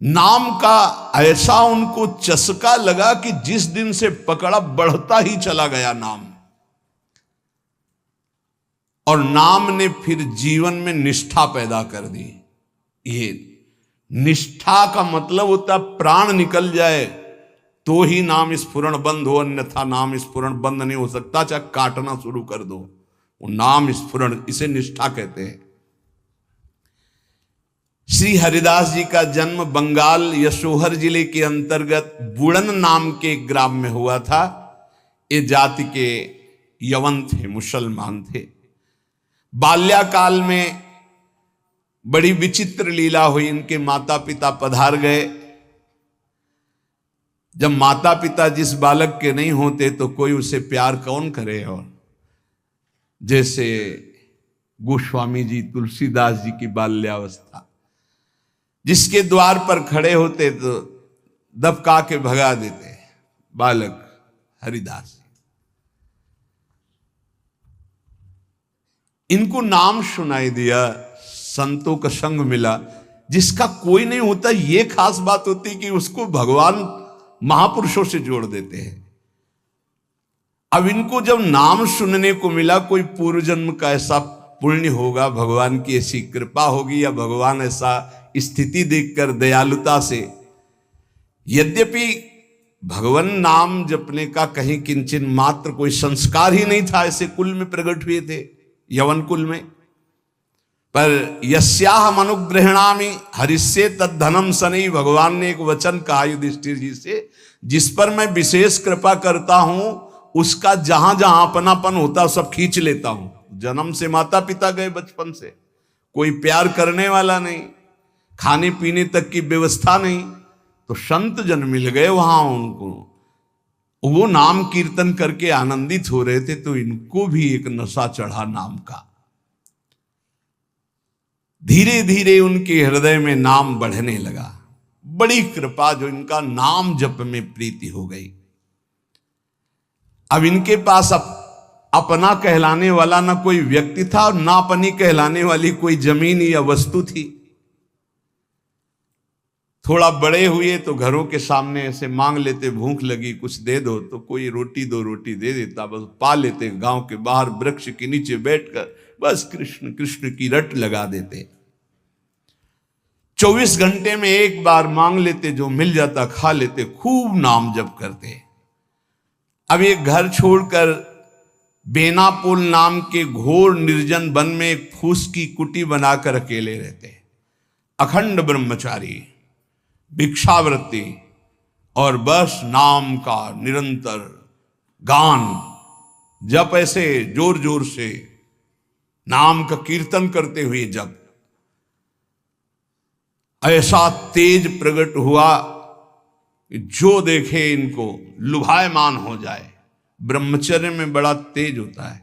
नाम का ऐसा उनको चस्का लगा कि जिस दिन से पकड़ा बढ़ता ही चला गया नाम। और नाम ने फिर जीवन में निष्ठा पैदा कर दी। ये निष्ठा का मतलब होता प्राण निकल जाए तो ही नाम स्फुरण बंद हो, अन्यथा नाम स्फुरण बंद नहीं हो सकता, चाहे काटना शुरू कर दो, वो नाम स्फुरण, इसे निष्ठा कहते हैं। श्री हरिदास जी का जन्म बंगाल यशोहर जिले के अंतर्गत बुड़न नाम के एक ग्राम में हुआ था। ये जाति के यवन थे, मुसलमान थे। बाल्याकाल में बड़ी विचित्र लीला हुई। इनके माता पिता पधार गए। जब माता पिता जिस बालक के नहीं होते तो कोई उसे प्यार कौन करे। और जैसे गोस्वामी जी, तुलसीदास जी की बाल्यावस्था, जिसके द्वार पर खड़े होते तो दबका के भगा देते, बालक हरिदास जी। इनको नाम सुनाई दिया, संतों का संग मिला। जिसका कोई नहीं होता, यह खास बात होती कि उसको भगवान महापुरुषों से जोड़ देते हैं। अब इनको जब नाम सुनने को मिला, कोई पूर्व जन्म का ऐसा पुण्य होगा, भगवान की ऐसी कृपा होगी, या भगवान ऐसा स्थिति देखकर दयालुता से, यद्यपि भगवान नाम जपने का कहीं किंचन मात्र कोई संस्कार ही नहीं था, ऐसे कुल में प्रकट हुए थे, यवन कुल में। पर यस्याहम अनुग्रहणामि हरिष्ये तद्धनम सनई, भगवान ने एक वचन कहा युधिष्ठिर जी से, जिस पर मैं विशेष कृपा करता हूं उसका जहां जहां अपनापन होता सब खींच लेता हूं। जन्म से माता पिता गए, बचपन से कोई प्यार करने वाला नहीं, खाने पीने तक की व्यवस्था नहीं, तो संत जन मिल गए वहां उनको। वो नाम कीर्तन करके आनंदित हो रहे थे, तो इनको भी एक नशा चढ़ा नाम का। धीरे धीरे उनके हृदय में नाम बढ़ने लगा। बड़ी कृपा जो इनका नाम जप में प्रीति हो गई। अब इनके पास अपना कहलाने वाला ना कोई व्यक्ति था, और ना अपनी कहलाने वाली कोई जमीन या वस्तु थी। थोड़ा बड़े हुए तो घरों के सामने ऐसे मांग लेते, भूख लगी कुछ दे दो, तो कोई रोटी दो रोटी दे देता, बस पा लेते। गांव के बाहर वृक्ष के नीचे बैठकर बस कृष्ण कृष्ण की रट लगा देते। 24 घंटे में एक बार मांग लेते, जो मिल जाता खा लेते, खूब नाम जप करते। अब ये घर छोड़कर बेनापुल नाम के घोर निर्जन वन में एक फूस की कुटी बनाकर अकेले रहते। अखंड ब्रह्मचारी, भिक्षावृत्ति, और बस नाम का निरंतर गान जप, ऐसे जोर जोर से नाम का कीर्तन करते हुए जब ऐसा तेज प्रकट हुआ कि जो देखे इनको लुभायमान हो जाए। ब्रह्मचर्य में बड़ा तेज होता है।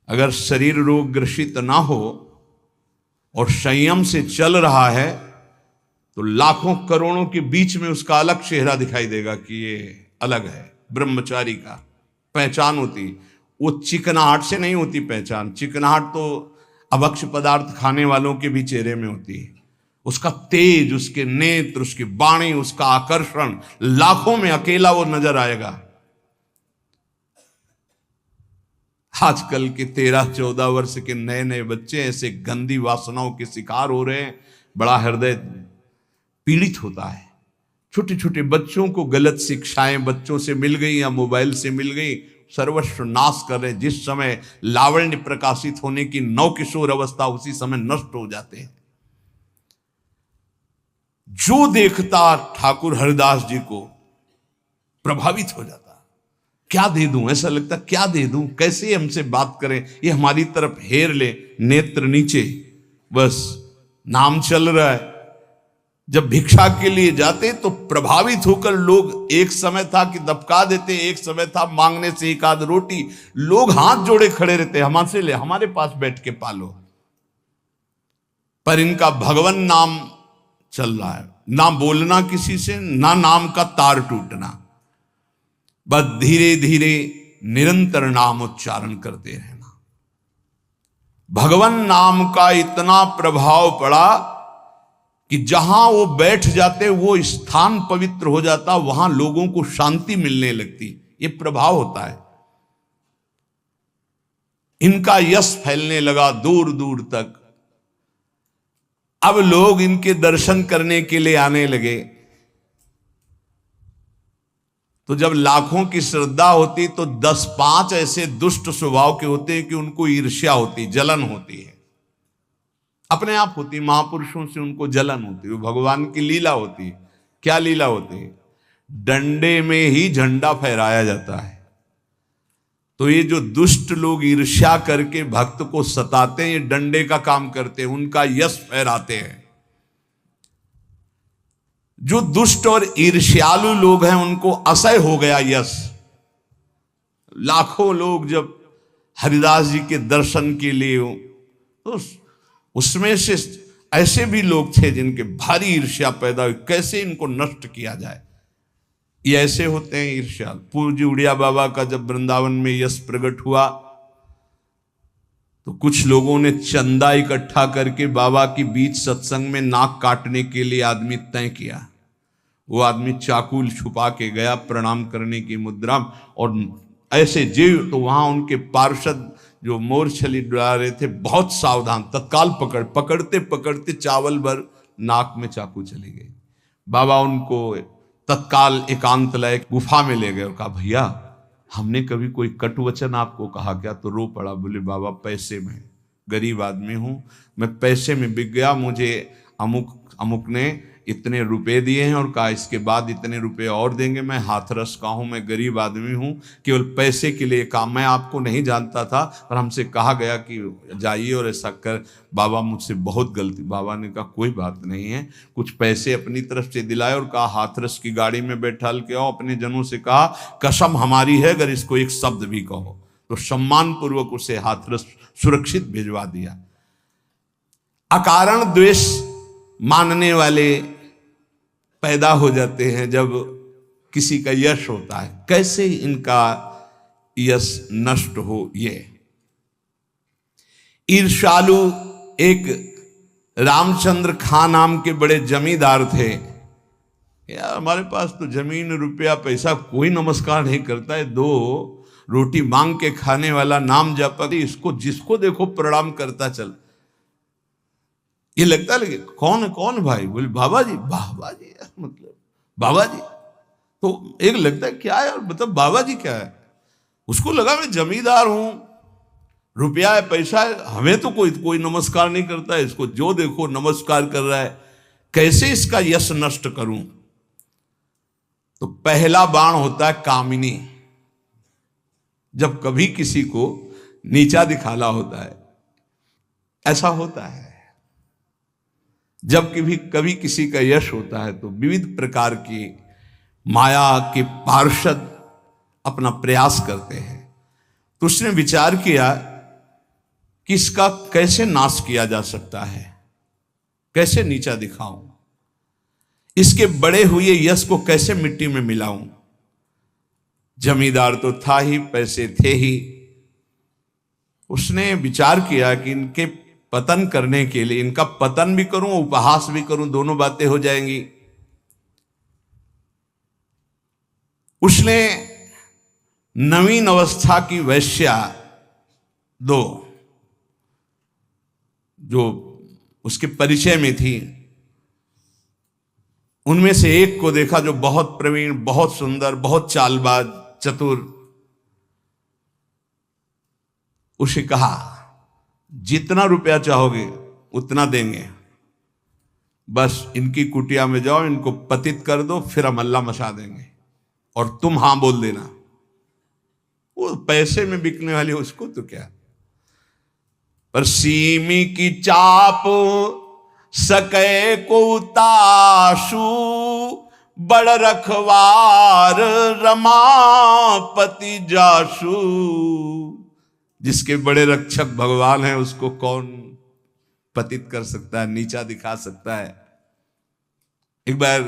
अगर शरीर रोग ग्रसित ना हो और संयम से चल रहा है, तो लाखों करोड़ों के बीच में उसका अलग चेहरा दिखाई देगा कि ये अलग है। ब्रह्मचारी का पहचान होती, वो चिकनाहट से नहीं होती पहचान। चिकनाहट तो अभक्ष पदार्थ खाने वालों के भी चेहरे में होती है। उसका तेज, उसके नेत्र, उसकी वाणी, उसका आकर्षण, लाखों में अकेला वो नजर आएगा। आजकल के 13-14 वर्ष के नए नए बच्चे ऐसे गंदी वासनाओं के शिकार हो रहे हैं, बड़ा हृदय पीड़ित होता है। छोटे छोटे बच्चों को गलत शिक्षाएं बच्चों से मिल गई या मोबाइल से मिल गई, सर्वस्व नाश कर रहे। जिस समय लावण्य प्रकाशित होने की नवकिशोर अवस्था, उसी समय नष्ट हो जाते हैं। जो देखता ठाकुर हरिदास जी को प्रभावित हो जाता। क्या दे दूं, ऐसा लगता क्या दे दूं, कैसे हमसे बात करें, ये हमारी तरफ हेर ले, नेत्र नीचे, बस नाम चल रहा है। जब भिक्षा के लिए जाते तो प्रभावित होकर लोग, एक समय था कि दबका देते, एक समय था मांगने से एक आध रोटी, लोग हाथ जोड़े खड़े रहते, हमसे ले, हमारे पास बैठ के पालो। पर इनका भगवान नाम चल रहा है, ना बोलना किसी से, ना नाम का तार टूटना, बस धीरे धीरे निरंतर नाम उच्चारण करते रहना। भगवान नाम का इतना प्रभाव पड़ा कि जहां वो बैठ जाते वो स्थान पवित्र हो जाता, वहां लोगों को शांति मिलने लगती। ये प्रभाव होता है। इनका यश फैलने लगा दूर दूर तक। अब लोग इनके दर्शन करने के लिए आने लगे। तो जब लाखों की श्रद्धा होती तो 10-5 ऐसे दुष्ट स्वभाव के होते हैं कि उनको ईर्ष्या होती, जलन होती है, अपने आप होती। महापुरुषों से उनको जलन होती है। वो भगवान की लीला होती है। क्या लीला होती है? डंडे में ही झंडा फहराया जाता है। तो ये जो दुष्ट लोग ईर्ष्या करके भक्त को सताते हैं, ये डंडे का काम करते हैं, उनका यश फहराते हैं। जो दुष्ट और ईर्ष्यालु लोग हैं उनको असह्य हो गया यश। लाखों लोग जब हरिदास जी के दर्शन के लिए हो, तो उसमें से ऐसे भी लोग थे जिनके भारी ईर्ष्या पैदा हुई, कैसे इनको नष्ट किया जाए। ये ऐसे होते हैं ईर्ष्याल। पूज्य उड़िया बाबा का जब वृंदावन में यश प्रकट हुआ तो कुछ लोगों ने चंदा इकट्ठा करके बाबा की बीच सत्संग में नाक काटने के लिए आदमी तय किया। वो आदमी चाकू छुपा के गया प्रणाम करने की मुद्रा, और ऐसे जीव तो वहां उनके पार्षद जो मोरछली डुला रहे थे बहुत सावधान, तत्काल पकड़ते पकड़ते चावल भर नाक में चाकू चली गई। बाबा उनको तत्काल एकांत लाए गुफा में ले गए और कहा, भैया हमने कभी कोई कटु वचन आपको कहा क्या? तो रो पड़ा। बोले, बाबा पैसे में, गरीब आदमी हूं मैं, पैसे में बिक गया। मुझे अमुक ने इतने रुपए दिए हैं और कहा इसके बाद इतने रुपए और देंगे। मैं हाथरस का हूं, मैं गरीब आदमी हूं, केवल पैसे के लिए काम। मैं आपको नहीं जानता था और हमसे कहा गया कि जाइए और ऐसा कर। बाबा मुझसे बहुत गलती। बाबा ने कहा कोई बात नहीं है। कुछ पैसे अपनी तरफ से दिलाए और कहा हाथरस की गाड़ी में बैठाल के आओ। अपने जनों से कहा कसम हमारी है अगर इसको एक शब्द भी कहो। तो सम्मान पूर्वक उसे हाथरस सुरक्षित भिजवा दिया। अकारण द्वेष मानने वाले पैदा हो जाते हैं जब किसी का यश होता है। कैसे इनका यश नष्ट हो? ये ईर्ष्यालु एक रामचंद्र खां नाम के बड़े जमींदार थे। यार हमारे पास तो जमीन रुपया पैसा कोई नमस्कार नहीं करता है। 2 रोटी मांग के खाने वाला नाम जपती, इसको जिसको देखो प्रणाम करता चल। ये लगता लगे कौन भाई? बोले बाबा जी। बाबा जी मतलब बाबा जी तो एक लगता है क्या है, मतलब बाबा जी क्या है? उसको लगा मैं जमींदार हूं, रुपया है पैसा है, हमें तो कोई नमस्कार नहीं करता है, इसको जो देखो नमस्कार कर रहा है। कैसे इसका यश नष्ट करूं? तो पहला बाण होता है कामिनी। जब कभी किसी को नीचा दिखाना होता है, ऐसा होता है। जब कभी किसी का यश होता है तो विविध प्रकार की माया के पार्षद अपना प्रयास करते हैं। तो उसने विचार किया कि इसका कैसे नाश किया जा सकता है, कैसे नीचा दिखाऊं, इसके बड़े हुए यश को कैसे मिट्टी में मिलाऊं। जमींदार तो था ही, पैसे थे ही। उसने विचार किया कि इनके पतन करने के लिए, इनका पतन भी करूं उपहास भी करूं, दोनों बातें हो जाएंगी। उसने नवीन अवस्था की वैश्या 2 जो उसके परिचय में थी, उनमें से एक को देखा जो बहुत प्रवीण, बहुत सुंदर, बहुत चालबाज, चतुर। उसे कहा जितना रुपया चाहोगे उतना देंगे, बस इनकी कुटिया में जाओ, इनको पतित कर दो, फिर हम अल्लाह मचा देंगे और तुम हां बोल देना। वो पैसे में बिकने वाली उसको तो क्या, पर सीमी की चाप सके को ताशु, बड़ रखवार रमापति जाशु। जिसके बड़े रक्षक भगवान है उसको कौन पतित कर सकता है, नीचा दिखा सकता है। एक बार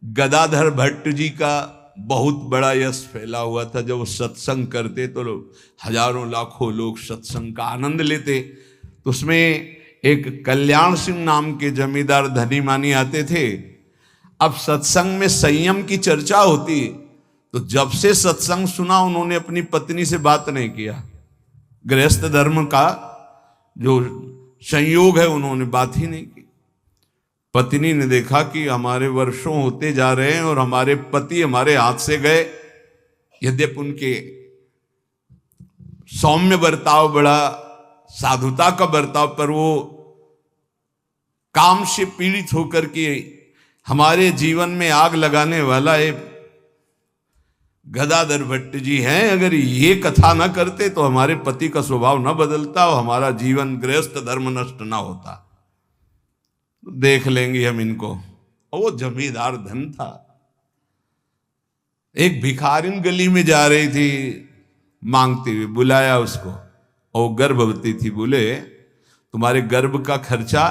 गदाधर भट्ट जी का बहुत बड़ा यश फैला हुआ था। जब वो सत्संग करते तो हजारों लाखों लोग सत्संग का आनंद लेते। तो उसमें एक कल्याण सिंह नाम के जमींदार धनी मानी आते थे। अब सत्संग में संयम की चर्चा होती, तो जब से सत्संग सुना उन्होंने अपनी पत्नी से बात नहीं किया। गृहस्थ धर्म का जो संयोग है उन्होंने बात ही नहीं की। पत्नी ने देखा कि हमारे वर्षों होते जा रहे हैं और हमारे पति हमारे हाथ से गए। यद्यपि उनके सौम्य बर्ताव, बड़ा साधुता का बर्ताव, पर वो काम से पीड़ित होकर के हमारे जीवन में आग लगाने वाला एक गदाधर भट्ट जी हैं। अगर ये कथा ना करते तो हमारे पति का स्वभाव ना बदलता और हमारा जीवन गृहस्थ धर्म नष्ट ना होता। देख लेंगे हम इनको। और वो जमींदार धन था। एक भिखारिन गली में जा रही थी मांगते हुए, बुलाया उसको, और गर्भवती थी। बोले तुम्हारे गर्भ का खर्चा,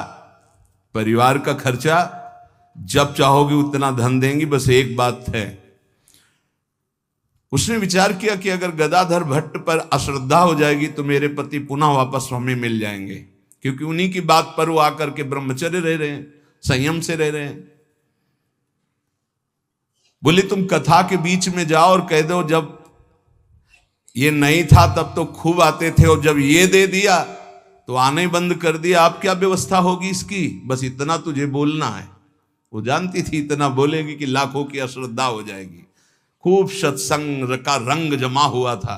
परिवार का खर्चा जब चाहोगे उतना धन देंगी, बस एक बात है। उसने विचार किया कि अगर गदाधर भट्ट पर अश्रद्धा हो जाएगी तो मेरे पति पुनः वापस हमें मिल जाएंगे, क्योंकि उन्हीं की बात पर वो आकर के ब्रह्मचर्य रह रहे हैं, संयम से रह रहे हैं। बोले तुम कथा के बीच में जाओ और कह दो जब ये नहीं था तब तो खूब आते थे और जब ये दे दिया तो आने बंद कर दिया, आप क्या व्यवस्था होगी इसकी, बस इतना तुझे बोलना है। वो जानती थी इतना बोलेगी कि लाखों की अश्रद्धा हो जाएगी। खूब सत्संग का रंग जमा हुआ था।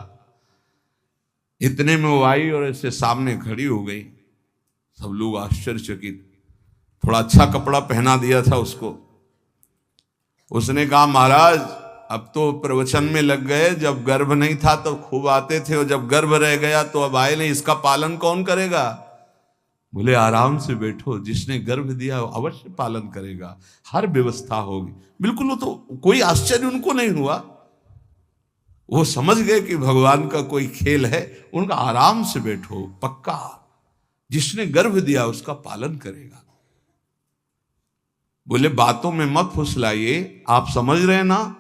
इतने में वो आई और ऐसे सामने खड़ी हो गई। सब लोग आश्चर्यचकित। थोड़ा अच्छा कपड़ा पहना दिया था उसको। उसने कहा महाराज अब तो प्रवचन में लग गए, जब गर्भ नहीं था तो खूब आते थे और जब गर्भ रह गया तो अब आए नहीं, इसका पालन कौन करेगा। बोले आराम से बैठो, जिसने गर्भ दिया अवश्य पालन करेगा, हर व्यवस्था होगी। बिल्कुल। वो तो कोई आश्चर्य उनको नहीं हुआ, वो समझ गए कि भगवान का कोई खेल है। उनका आराम से बैठो, पक्का जिसने गर्भ दिया उसका पालन करेगा। बोले बातों में मत फुसलाइए, आप समझ रहे हैं ना।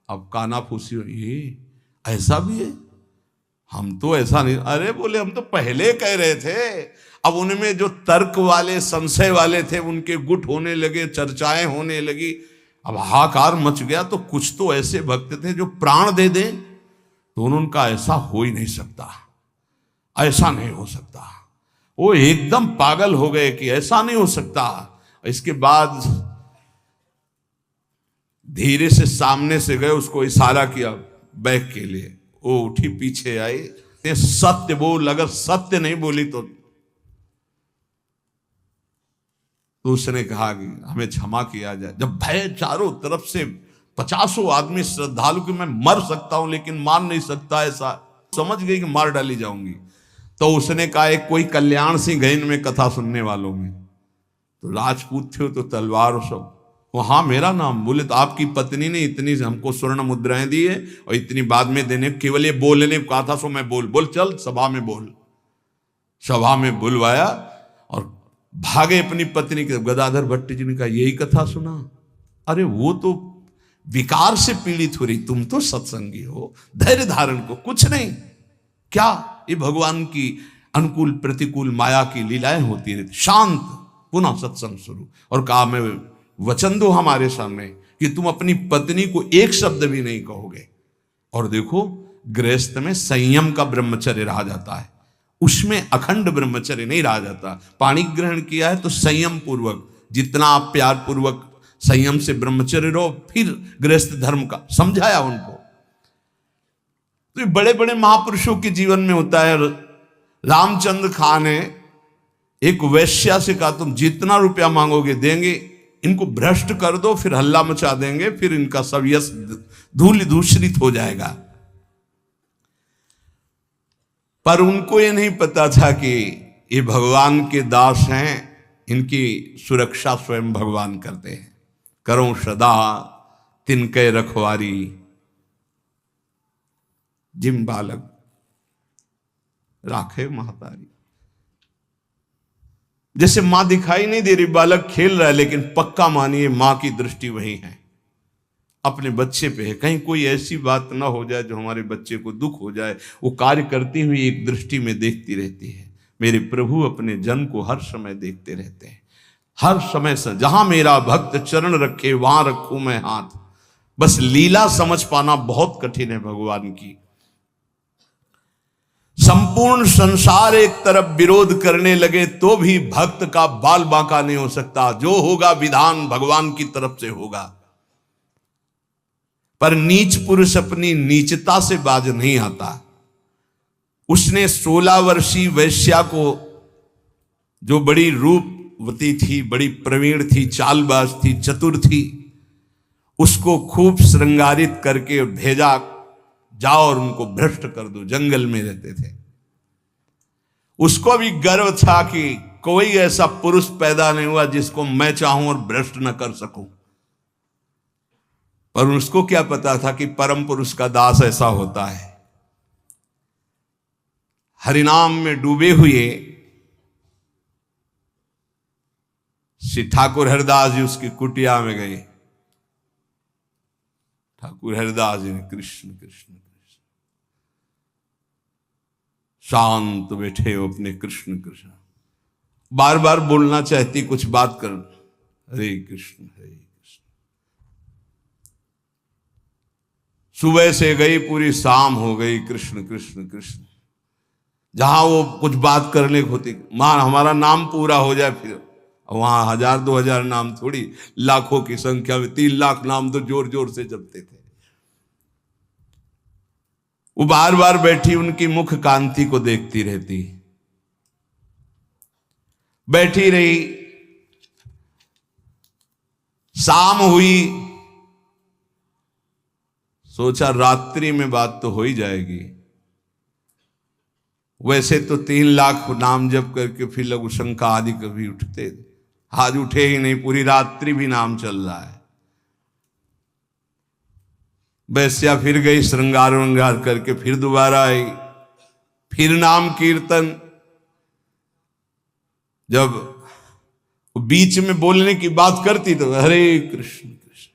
अब काना फूसी हो, ये ऐसा भी है, हम तो ऐसा नहीं। अरे बोले हम तो पहले कह रहे थे। अब उनमें जो तर्क वाले, संशय वाले थे उनके गुट होने लगे, चर्चाएं होने लगी। अब हाहाकार मच गया। तो कुछ तो ऐसे भक्त थे जो प्राण दे दें, तो उनका ऐसा हो ही नहीं सकता, ऐसा नहीं हो सकता। वो एकदम पागल हो गए कि ऐसा नहीं हो सकता। इसके बाद धीरे से सामने से गए, उसको इशारा किया बैग के लिए। वो उठी, पीछे आई। सत्य बोल, अगर सत्य नहीं बोली तो उसने कहा कि हमें क्षमा किया जाए। जब भय चारों तरफ से 50 आदमी श्रद्धालु कि मैं मर सकता हूं लेकिन मार नहीं सकता, ऐसा समझ गई कि मार डाली जाऊंगी। तो उसने कहा एक कोई कल्याण सिंह गए इनमें कथा सुनने वालों में, तो राजपूत थे तो तलवार और सब। वो हाँ मेरा नाम। बोले तो आपकी पत्नी ने इतनी हमको स्वर्ण मुद्राएं दी है और इतनी बाद में देने, केवल ये बोलने को कहा था, सो मैं बोल चल सभा में बोल। सभा में बुलवाया और भागे अपनी पत्नी के। गदाधर भट्ट जी ने कहा यही कथा सुना। अरे वो तो विकार से पीड़ित हो रही, तुम तो सत्संगी हो, धैर्य धारण को कुछ नहीं। क्या ये भगवान की अनुकूल प्रतिकूल माया की लीलाएं होती रहती। शांत, पुनः सत्संग शुरू। और कहा मैं वचन दो हमारे सामने कि तुम अपनी पत्नी को एक शब्द भी नहीं कहोगे। और देखो गृहस्थ में संयम का ब्रह्मचर्य रहा जाता है, उसमें अखंड ब्रह्मचर्य नहीं रहा जाता। पाणी ग्रहण किया है तो संयम पूर्वक, जितना आप प्यार पूर्वक संयम से ब्रह्मचर्य रहो, फिर गृहस्थ धर्म का समझाया उनको। तो बड़े बड़े महापुरुषों के जीवन में होता है। रामचंद्र खान ने एक वैश्या से कहा तुम जितना रुपया मांगोगे देंगे, इनको भ्रष्ट कर दो, फिर हल्ला मचा देंगे, फिर इनका सब यश धूल दूषित हो जाएगा। पर उनको ये नहीं पता था कि ये भगवान के दास हैं, इनकी सुरक्षा स्वयं भगवान करते हैं। करो सदा तिनके रखवारी, जिम बालक राखे महतारी। जैसे मां दिखाई नहीं दे रही, बालक खेल रहा है, लेकिन पक्का मानिए मां की दृष्टि वही है, अपने बच्चे पे है। कहीं कोई ऐसी बात ना हो जाए जो हमारे बच्चे को दुख हो जाए। वो कार्य करती हुई एक दृष्टि में देखती रहती है। मेरे प्रभु अपने जन को हर समय देखते रहते हैं, हर समय से। जहां मेरा भक्त चरण रखे वहां रखूं मैं हाथ। बस लीला समझ पाना बहुत कठिन है भगवान की। संपूर्ण संसार एक तरफ विरोध करने लगे तो भी भक्त का बाल बांका नहीं हो सकता। जो होगा विधान भगवान की तरफ से होगा। पर नीच पुरुष अपनी नीचता से बाज नहीं आता। उसने 16 वर्षीय वैश्या को, जो बड़ी रूपवती थी, बड़ी प्रवीण थी, चालबाज थी, चतुर थी, उसको खूब श्रृंगारित करके भेजा, जाओ और उनको भ्रष्ट कर दो। जंगल में रहते थे। उसको भी गर्व था कि कोई ऐसा पुरुष पैदा नहीं हुआ जिसको मैं चाहूं और भ्रष्ट न कर सकूं। पर उसको क्या पता था कि परम पुरुष का दास ऐसा होता है। हरिनाम में डूबे हुए श्री ठाकुर हरिदास जी उसकी कुटिया में गए। ठाकुर हरिदास जी ने कृष्ण कृष्ण कृष्ण, शांत बैठे हो अपने कृष्ण कृष्ण, बार बार बोलना चाहती कुछ बात कर, हरे कृष्ण हरे कृष्ण। सुबह से गई, पूरी शाम हो गई, कृष्ण कृष्ण कृष्ण। जहां वो कुछ बात करने को होती, मां हमारा नाम पूरा हो जाए, फिर वहां 1000-2000 नाम थोड़ी, लाखों की संख्या में 3 लाख नाम तो जोर जोर से जपते थे। वो बार बार बैठी उनकी मुख कांति को देखती रहती, बैठी रही। शाम हुई, सोचा रात्रि में बात तो हो ही जाएगी। वैसे तो 3 लाख नाम जप करके फिर लघु शंका आदि कभी उठते, आज उठे ही नहीं, पूरी रात्रि भी नाम चल रहा है। वैश्या फिर गई, श्रृंगार वंगार करके फिर दोबारा आई, फिर नाम कीर्तन। जब बीच में बोलने की बात करती तो हरे कृष्ण कृष्ण।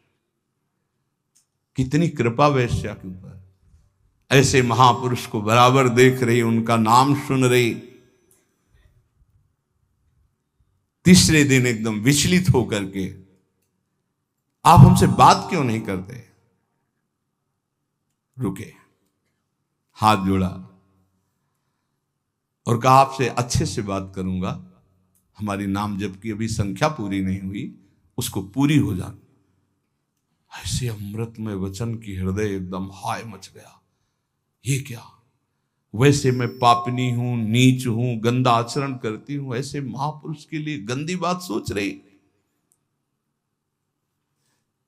कितनी कृपा वैश्या के ऊपर। ऐसे महापुरुष को बराबर देख रही, उनका नाम सुन रही। तीसरे दिन एकदम विचलित होकर के, आप हमसे बात क्यों नहीं करते? रुके, हाथ जोड़ा और कहा आपसे अच्छे से बात करूंगा, हमारी नाम जप की अभी संख्या पूरी नहीं हुई, उसको पूरी हो जाए। ऐसे अमृतमय वचन की हृदय एकदम हाय मच गया। ये क्या? वैसे मैं पापनी हूं, नीच हूं, गंदा आचरण करती हूं, ऐसे महापुरुष के लिए गंदी बात सोच रही।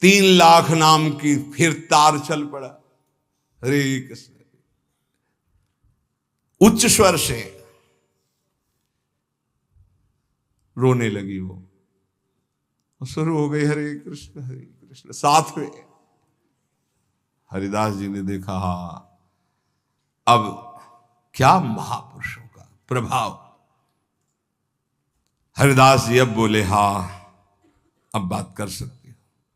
3 लाख नाम की फिर तार चल पड़ा, हरे कृष्ण। उच्च स्वर से रोने लगी वो, शुरू हो गई हरे कृष्ण हरे कृष्ण। साथ में हरिदास जी ने देखा, हा अब क्या महापुरुषों का प्रभाव। हरिदास जी अब बोले, हाँ अब बात कर सकती हो।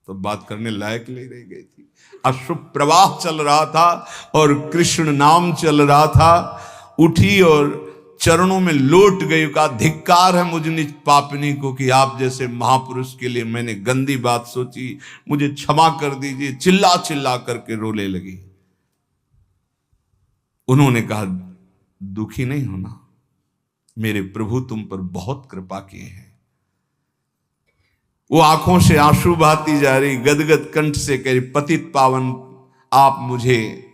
तो बात करने लायक ले रह गई थी। अशुभ प्रवाह चल रहा था और कृष्ण नाम चल रहा था। उठी और चरणों में लौट गई, का धिक्कार है मुझ निज पापनी को कि आप जैसे महापुरुष के लिए मैंने गंदी बात सोची, मुझे क्षमा कर दीजिए। चिल्ला चिल्ला करके रोने लगी। उन्होंने कहा, दुखी नहीं होना, मेरे प्रभु तुम पर बहुत कृपा किए हैं। वो आंखों से आंसू बहाती जा रही, गदगद कंठ से कह रही, पतित पावन आप मुझे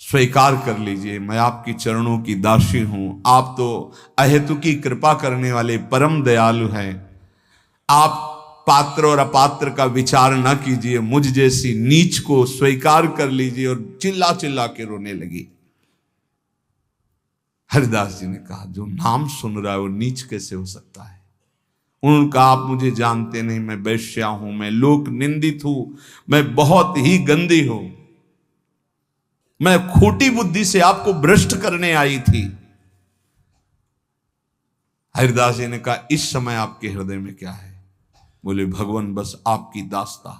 स्वीकार कर लीजिए, मैं आपकी चरणों की दासी हूं। आप तो अहेतुकी कृपा करने वाले परम दयालु हैं। आप पात्र और अपात्र का विचार न कीजिए, मुझ जैसी नीच को स्वीकार कर लीजिए। और चिल्ला चिल्ला के रोने लगी। हरिदास जी ने कहा, जो नाम सुन रहा है वो नीच कैसे हो सकता है? उन्होंने कहा, आप मुझे जानते नहीं, मैं वैश्या हूं, मैं लोक निंदित हूं, मैं बहुत ही गंदी हूं, मैं खोटी बुद्धि से आपको भ्रष्ट करने आई थी। हरिदास जी ने कहा, इस समय आपके हृदय में क्या है? बोले, भगवान बस आपकी दास्ता,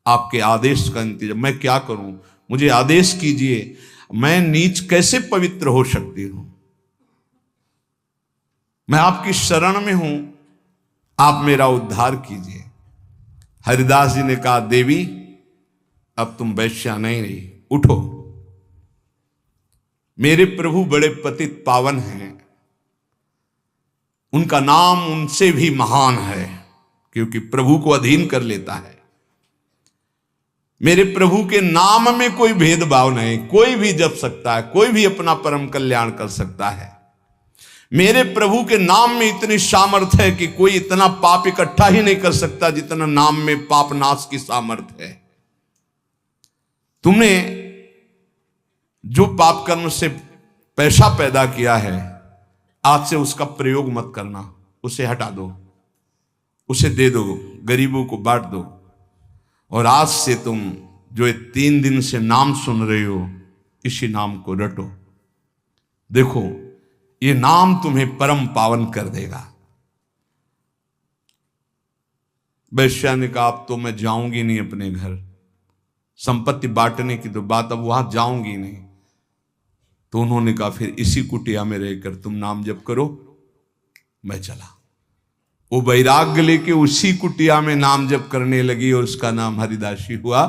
आपके आदेश का इंतजार। मैं क्या करूं, मुझे आदेश कीजिए। मैं नीच कैसे पवित्र हो सकती हूं? मैं आपकी शरण में हूं, आप मेरा उद्धार कीजिए। हरिदास जी ने कहा, देवी अब तुम वैश्या नहीं रही, उठो। मेरे प्रभु बड़े पतित पावन हैं, उनका नाम उनसे भी महान है, क्योंकि प्रभु को अधीन कर लेता है। मेरे प्रभु के नाम में कोई भेदभाव नहीं, कोई भी जप सकता है, कोई भी अपना परम कल्याण कर सकता है। मेरे प्रभु के नाम में इतनी सामर्थ्य है कि कोई इतना पाप इकट्ठा ही नहीं कर सकता जितना नाम में पाप नाश की सामर्थ्य है। तुमने जो पाप कर्म से पैसा पैदा किया है, आज से उसका प्रयोग मत करना, उसे हटा दो, उसे दे दो, गरीबों को बांट दो। और आज से तुम जो ये 3 दिन से नाम सुन रहे हो, इसी नाम को रटो। देखो, ये नाम तुम्हें परम पावन कर देगा। वैश्या ने कहा, अब तो मैं जाऊंगी नहीं अपने घर, संपत्ति बांटने की तो बात, अब वहां जाऊंगी नहीं। तो उन्होंने कहा, फिर इसी कुटिया में रहकर तुम नाम जप करो, मैं चला। वो वैराग्य लेके उसी कुटिया में नाम जप करने लगी और उसका नाम हरिदासी हुआ।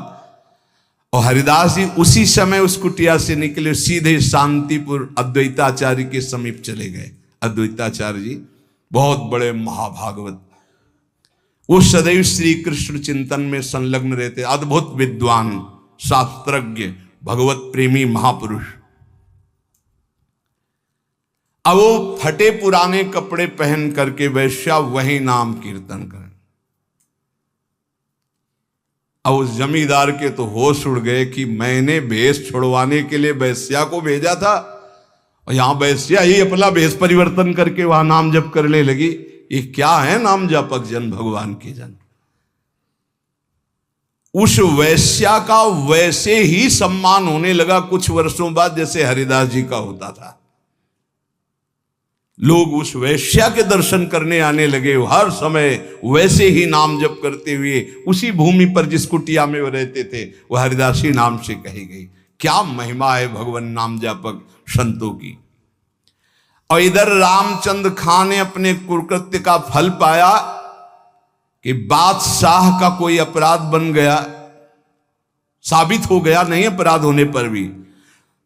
और हरिदास जी उसी समय उस कुटिया से निकले, सीधे शांतिपुर अद्वैताचार्य के समीप चले गए। अद्वैताचार्य जी बहुत बड़े महाभागवत, वो सदैव श्री कृष्ण चिंतन में संलग्न रहते, अद्भुत विद्वान, शास्त्रज्ञ, भगवत प्रेमी महापुरुष। अब वो फटे पुराने कपड़े पहन करके वैश्या वही नाम कीर्तन करें। अब उस जमींदार के तो होश उड़ गए कि मैंने भेष छुड़वाने के लिए वैश्या को भेजा था, और यहां वैश्या ही अपना भेष परिवर्तन करके वहां नाम जप करने लगी। ये क्या है नाम जपक जन, भगवान के जन। उस वैश्या का वैसे ही सम्मान होने लगा कुछ वर्षों बाद जैसे हरिदास जी का होता था। लोग उस वैश्या के दर्शन करने आने लगे, हर समय वैसे ही नाम जप करते हुए उसी भूमि पर जिस कुटिया में वो रहते थे, वह हरिदासी नाम से कही गई। क्या महिमा है भगवान नाम जापक संतों की। और इधर रामचंद्र खां ने अपने कुकृत्य का फल पाया कि बादशाह का कोई अपराध बन गया, साबित हो गया, नहीं अपराध होने पर भी,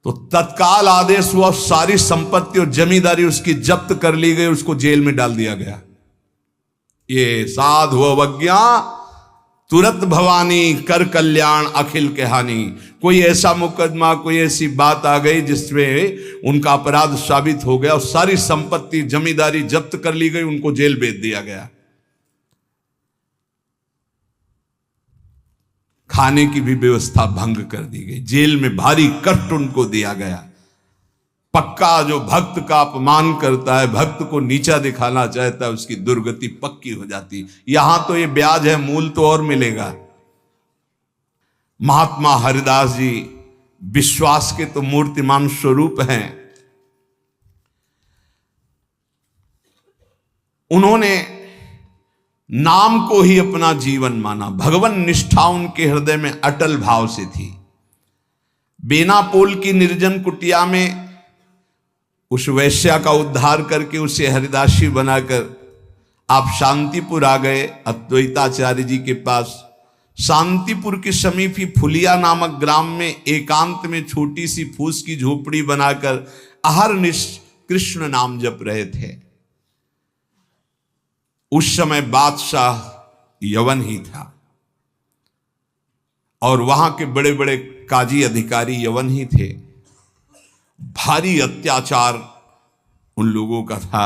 तो तत्काल आदेश हुआ, सारी संपत्ति और जमींदारी उसकी जब्त कर ली गई, उसको जेल में डाल दिया गया। ये साधु अवज्ञा तुरंत भवानी, कर कल्याण अखिल के हानि। कोई ऐसा मुकदमा, कोई ऐसी बात आ गई जिसमें उनका अपराध साबित हो गया और सारी संपत्ति जमींदारी जब्त कर ली गई, उनको जेल भेज दिया गया। खाने की भी व्यवस्था भंग कर दी गई, जेल में भारी कष्ट उनको दिया गया। पक्का जो भक्त का अपमान करता है, भक्त को नीचा दिखाना चाहता है, उसकी दुर्गति पक्की हो जाती। यहां तो ये ब्याज है, मूल तो और मिलेगा। महात्मा हरिदास जी विश्वास के तो मूर्तिमान स्वरूप हैं। उन्होंने नाम को ही अपना जीवन माना, भगवान निष्ठा उनके हृदय में अटल भाव से थी। बेनापोल की निर्जन कुटिया में उस वैश्या का उद्धार करके उसे हरिदासी बनाकर आप शांतिपुर आ गए, अद्वैताचार्य जी के पास। शांतिपुर के समीप ही फुलिया नामक ग्राम में एकांत में छोटी सी फूस की झोपड़ी बनाकर अहरनिश कृष्ण नाम जप रहे थे। उस समय बादशाह यवन ही था और वहां के बड़े बड़े काजी अधिकारी यवन ही थे। भारी अत्याचार उन लोगों का था,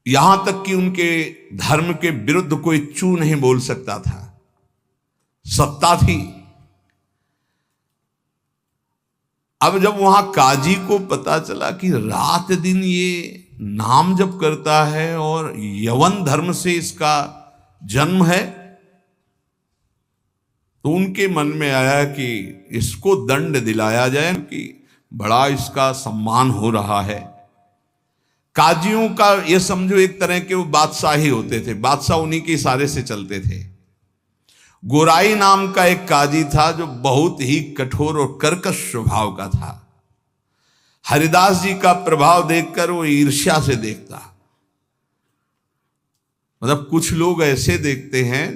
यहां तक कि उनके धर्म के विरुद्ध कोई चू नहीं बोल सकता था, सत्ता थी। अब जब वहां काजी को पता चला कि रात दिन ये नाम जप करता है और यवन धर्म से इसका जन्म है, तो उनके मन में आया कि इसको दंड दिलाया जाए, कि बड़ा इसका सम्मान हो रहा है। काजियों का ये समझो एक तरह के वो बादशाह ही होते थे, बादशाह उन्हीं के इशारे से चलते थे। गोराई नाम का एक काजी था जो बहुत ही कठोर और कर्कश स्वभाव का था। हरिदास जी का प्रभाव देखकर वो ईर्ष्या से देखता। मतलब कुछ लोग ऐसे देखते हैं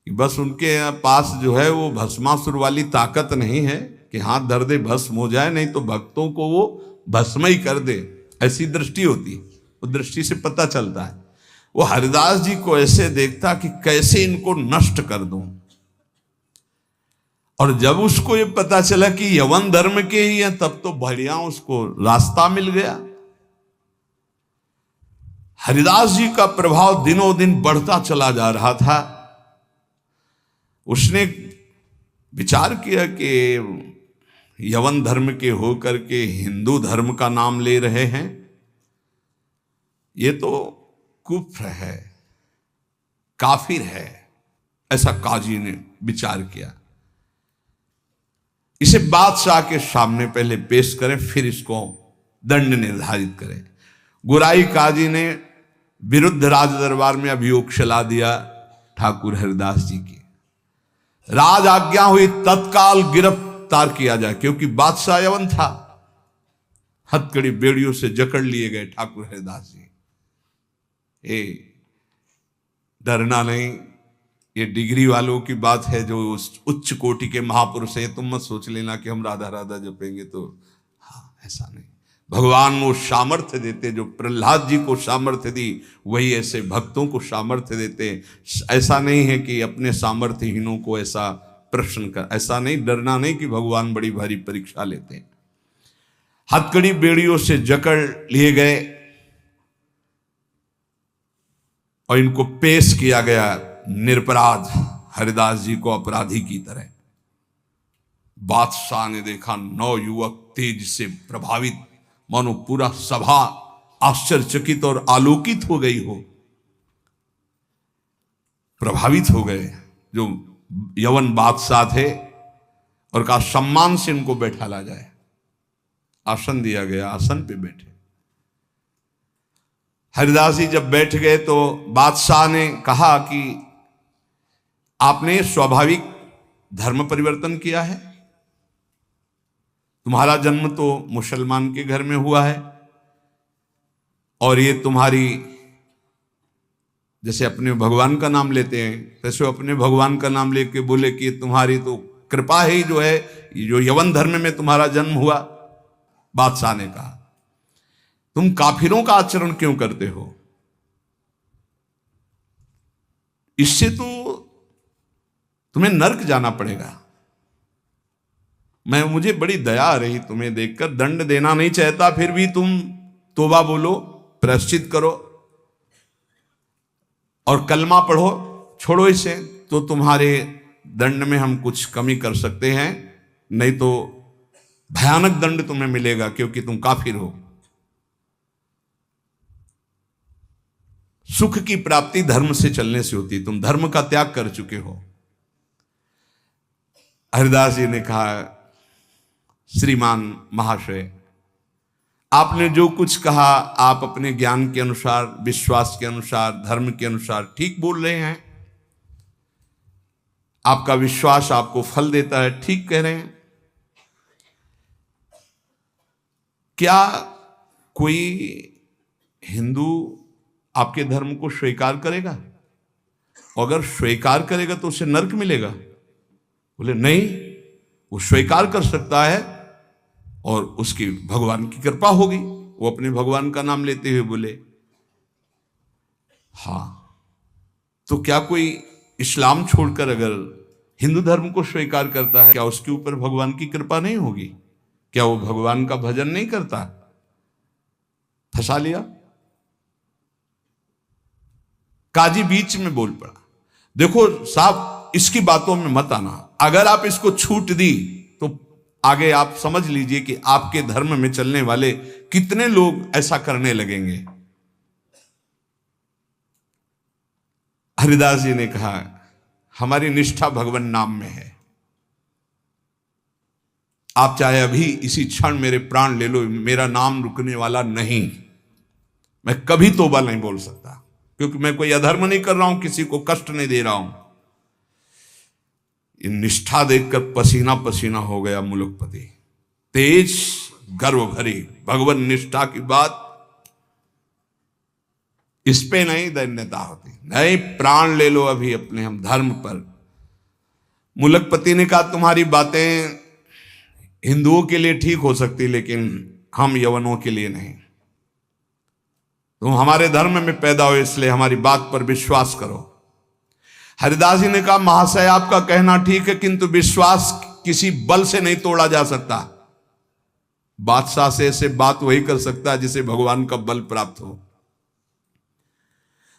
कि बस उनके पास जो है वो भस्मासुर वाली ताकत नहीं है कि हाथ धर दे भस्म हो जाए, नहीं तो भक्तों को वो भस्म ही कर दे, ऐसी दृष्टि होती है। वो दृष्टि से पता चलता है। वो हरिदास जी को ऐसे देखता कि कैसे इनको नष्ट कर दूं। और जब उसको ये पता चला कि यवन धर्म के ही हैं, तब तो बढ़िया उसको रास्ता मिल गया। हरिदास जी का प्रभाव दिनों दिन बढ़ता चला जा रहा था। उसने विचार किया कि यवन धर्म के होकर के हिंदू धर्म का नाम ले रहे हैं, ये तो कुफ्र है, काफिर है। ऐसा काजी ने विचार किया। इसे बादशाह के सामने पहले पेश करें, फिर इसको दंड निर्धारित करें। गुराई काजी ने विरुद्ध राज दरबार में अभियोग चला दिया ठाकुर हरिदास जी की। राज आज्ञा हुई तत्काल गिरफ्तार किया जाए, क्योंकि बादशाह यवन था। हथकड़ी बेड़ियों से जकड़ लिए गए ठाकुर हरिदास जी। डरना नहीं, ये डिग्री वालों की बात है जो उच्च कोटि के महापुरुष है। तुम मत सोच लेना कि हम राधा राधा जपेंगे तो, हाँ ऐसा नहीं। भगवान वो सामर्थ्य देते, जो प्रहलाद जी को सामर्थ्य दी वही ऐसे भक्तों को सामर्थ्य देते। ऐसा नहीं है कि अपने सामर्थ्यहीनों को ऐसा प्रश्न कर, ऐसा नहीं, डरना नहीं कि भगवान बड़ी भारी परीक्षा लेते हैं। हथकड़ी बेड़ियों से जकड़ लिए गए और इनको पेश किया गया निरपराध हरिदास जी को अपराधी की तरह। बादशाह ने देखा 9 युवक तेज से प्रभावित, मानो पूरा सभा आश्चर्यचकित और आलोकित हो गई हो, प्रभावित हो गए जो यवन बादशाह थे, और कहा सम्मान से इनको बैठा ला जाए। आसन दिया गया, आसन पे बैठे। हरिदास जी जब बैठ गए तो बादशाह ने कहा कि आपने स्वाभाविक धर्म परिवर्तन किया है, तुम्हारा जन्म तो मुसलमान के घर में हुआ है, और ये तुम्हारी, जैसे अपने भगवान का नाम लेते हैं तैसे अपने भगवान का नाम लेके बोले कि तुम्हारी तो कृपा ही जो है, जो यवन धर्म में तुम्हारा जन्म हुआ। बादशाह ने कहा तुम काफिरों का आचरण क्यों करते हो? इससे तो तुम्हें नर्क जाना पड़ेगा। मुझे बड़ी दया आ रही तुम्हें देखकर, दंड देना नहीं चाहता, फिर भी तुम तौबा बोलो, प्रायश्चित करो और कलमा पढ़ो, छोड़ो इसे, तो तुम्हारे दंड में हम कुछ कमी कर सकते हैं, नहीं तो भयानक दंड तुम्हें मिलेगा, क्योंकि तुम काफिर हो। सुख की प्राप्ति धर्म से चलने से होती, तुम धर्म का त्याग कर चुके हो। हरिदास जी ने कहा श्रीमान महाशय, आपने जो कुछ कहा आप अपने ज्ञान के अनुसार, विश्वास के अनुसार, धर्म के अनुसार ठीक बोल रहे हैं। आपका विश्वास आपको फल देता है, ठीक कह रहे हैं। क्या कोई हिंदू आपके धर्म को स्वीकार करेगा? अगर स्वीकार करेगा तो उसे नरक मिलेगा? बोले नहीं, वो स्वीकार कर सकता है और उसकी भगवान की कृपा होगी। वो अपने भगवान का नाम लेते हुए बोले हाँ, तो क्या कोई इस्लाम छोड़कर अगर हिंदू धर्म को स्वीकार करता है, क्या उसके ऊपर भगवान की कृपा नहीं होगी? क्या वो भगवान का भजन नहीं करता? फंसा लिया। काजी बीच में बोल पड़ा, देखो साहब, इसकी बातों में मत आना। अगर आप इसको छूट दी तो आगे आप समझ लीजिए कि आपके धर्म में चलने वाले कितने लोग ऐसा करने लगेंगे। हरिदास जी ने कहा हमारी निष्ठा भगवान नाम में है। आप चाहे अभी इसी क्षण मेरे प्राण ले लो, मेरा नाम रुकने वाला नहीं। मैं कभी तौबा नहीं बोल सकता, क्योंकि मैं कोई अधर्म नहीं कर रहा हूं, किसी को कष्ट नहीं दे रहा हूं। निष्ठा देखकर पसीना पसीना हो गया मुलुकपति। तेज गर्व भरी भगवान निष्ठा की बात, इस पे नहीं दैन्यता होती। नहीं, प्राण ले लो अभी अपने हम धर्म पर। मुलकपति ने कहा तुम्हारी बातें हिंदुओं के लिए ठीक हो सकती, लेकिन हम यवनों के लिए नहीं। तुम हमारे धर्म में पैदा हो इसलिए हमारी बात पर विश्वास करो। हरिदास जी ने कहा महाशय आपका कहना ठीक है, किंतु विश्वास किसी बल से नहीं तोड़ा जा सकता। बादशाह से ऐसे बात वही कर सकता है जिसे भगवान का बल प्राप्त हो।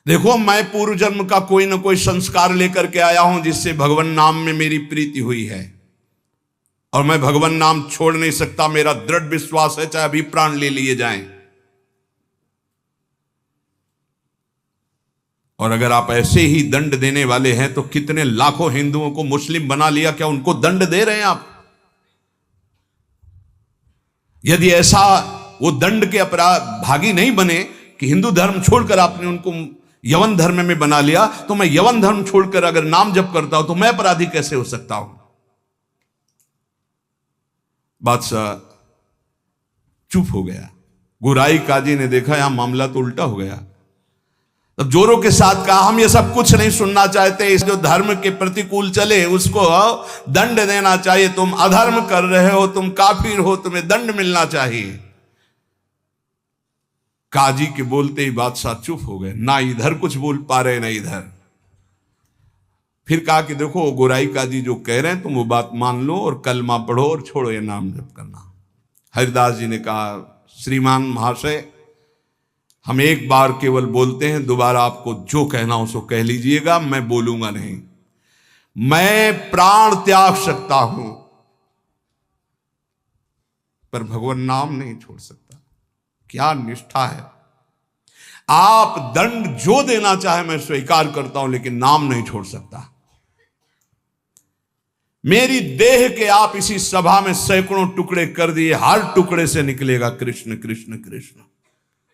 देखो, मैं पूर्व जन्म का कोई ना कोई संस्कार लेकर के आया हूं जिससे भगवान नाम में मेरी प्रीति हुई है, और मैं भगवान नाम छोड़ नहीं सकता। मेरा दृढ़ विश्वास है चाहे अभी प्राण ले लिए जाएं। और अगर आप ऐसे ही दंड देने वाले हैं तो कितने लाखों हिंदुओं को मुस्लिम बना लिया, क्या उनको दंड दे रहे हैं आप? यदि ऐसा वो दंड के अपराध भागी नहीं बने कि हिंदू धर्म छोड़कर आपने उनको यवन धर्म में बना लिया, तो मैं यवन धर्म छोड़कर अगर नाम जप करता हूं तो मैं अपराधी कैसे हो सकता हूं? बादशाह चुप हो गया। गुराई काजी ने देखा यहां मामला तो उल्टा हो गया। तब जोरों के साथ कहा हम ये सब कुछ नहीं सुनना चाहते, इस जो धर्म के प्रतिकूल चले उसको दंड देना चाहिए। तुम अधर्म कर रहे हो, तुम काफिर हो, तुम्हें दंड मिलना चाहिए। काजी के बोलते ही बादशाह चुप हो गए, ना इधर कुछ बोल पा रहे ना इधर। फिर कहा कि देखो गोराई काजी जो कह रहे हैं तुम वो बात मान लो और कलमा पढ़ो और छोड़ो ये नाम जप करना। हरिदास जी ने कहा श्रीमान महाशय हम एक बार केवल बोलते हैं, दोबारा आपको जो कहना हो सो कह लीजिएगा, मैं बोलूंगा नहीं। मैं प्राण त्याग सकता हूं पर भगवान नाम नहीं छोड़ सकता। क्या निष्ठा है! आप दंड जो देना चाहे मैं स्वीकार करता हूं, लेकिन नाम नहीं छोड़ सकता। मेरी देह के आप इसी सभा में सैकड़ों टुकड़े कर दिए, हर टुकड़े से निकलेगा कृष्ण कृष्ण कृष्ण,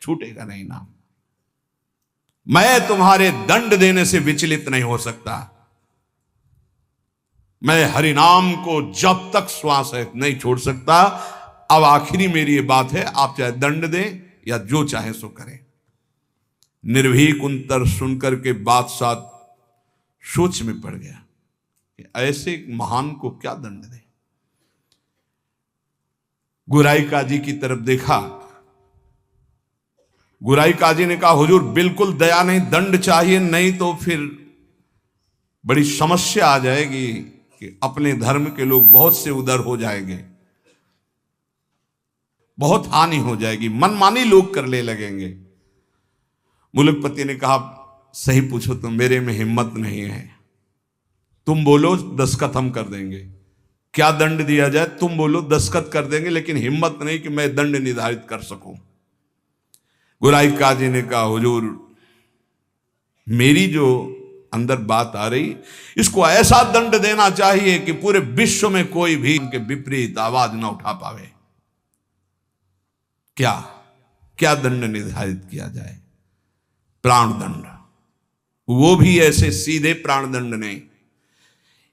छूटेगा नहीं नाम। मैं तुम्हारे दंड देने से विचलित नहीं हो सकता। मैं हरिनाम को जब तक श्वास है नहीं छोड़ सकता। अब आखिरी मेरी ये बात है, आप चाहे दंड दें या जो चाहे सो करें। निर्भीक उत्तर सुनकर के बादशाह सोच में पड़ गया कि ऐसे एक महान को क्या दंड दे। गुराई काजी की तरफ देखा। गुराई काजी ने कहा हुजूर बिल्कुल दया नहीं, दंड चाहिए, नहीं तो फिर बड़ी समस्या आ जाएगी कि अपने धर्म के लोग बहुत से उधर हो जाएंगे, बहुत हानि हो जाएगी, मनमानी लोग करने लगेंगे। मुलकपति ने कहा सही पूछो तो मेरे में हिम्मत नहीं है। तुम बोलो दस्तखत हम कर देंगे। क्या दंड दिया जाए तुम बोलो, दस्तखत कर देंगे, लेकिन हिम्मत नहीं कि मैं दंड निर्धारित कर सकूं। गुराई काजी ने कहा हुजूर मेरी जो अंदर बात आ रही, इसको ऐसा दंड देना चाहिए कि पूरे विश्व में कोई भी इनके विपरीत आवाज ना उठा पावे। क्या क्या दंड निर्धारित किया जाए? प्राण दंड, वो भी ऐसे सीधे प्राण दंड नहीं,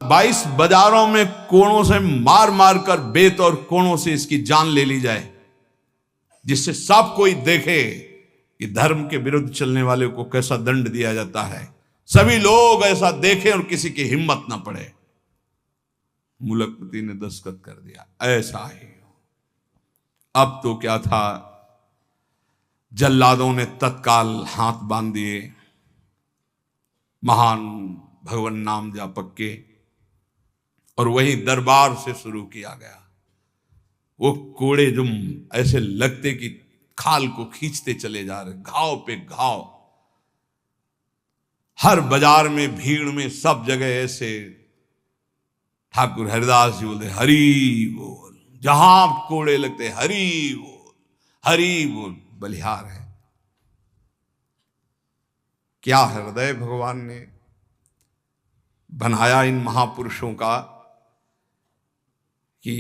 22 बाजारों में कोड़ों से मार मार कर बेत और कोड़ों से इसकी जान ले ली जाए, जिससे सब कोई देखे कि धर्म के विरुद्ध चलने वाले को कैसा दंड दिया जाता है। सभी लोग ऐसा देखें और किसी की हिम्मत ना पड़े। मुलकपति ने दस्तखत कर दिया, ऐसा ही। अब तो क्या था, जल्लादों ने तत्काल हाथ बांध दिए महान भगवान नाम जापक के, और वही दरबार से शुरू किया गया। वो कोड़े जो ऐसे लगते कि खाल को खींचते चले जा रहे, घाव पे घाव, हर बाजार में भीड़ में सब जगह ऐसे। ठाकुर हरिदास जी बोलते हरि बोल, जहां कोड़े लगते हरि बोल हरि बोल, बलिहार है। क्या हृदय भगवान ने बनाया इन महापुरुषों का कि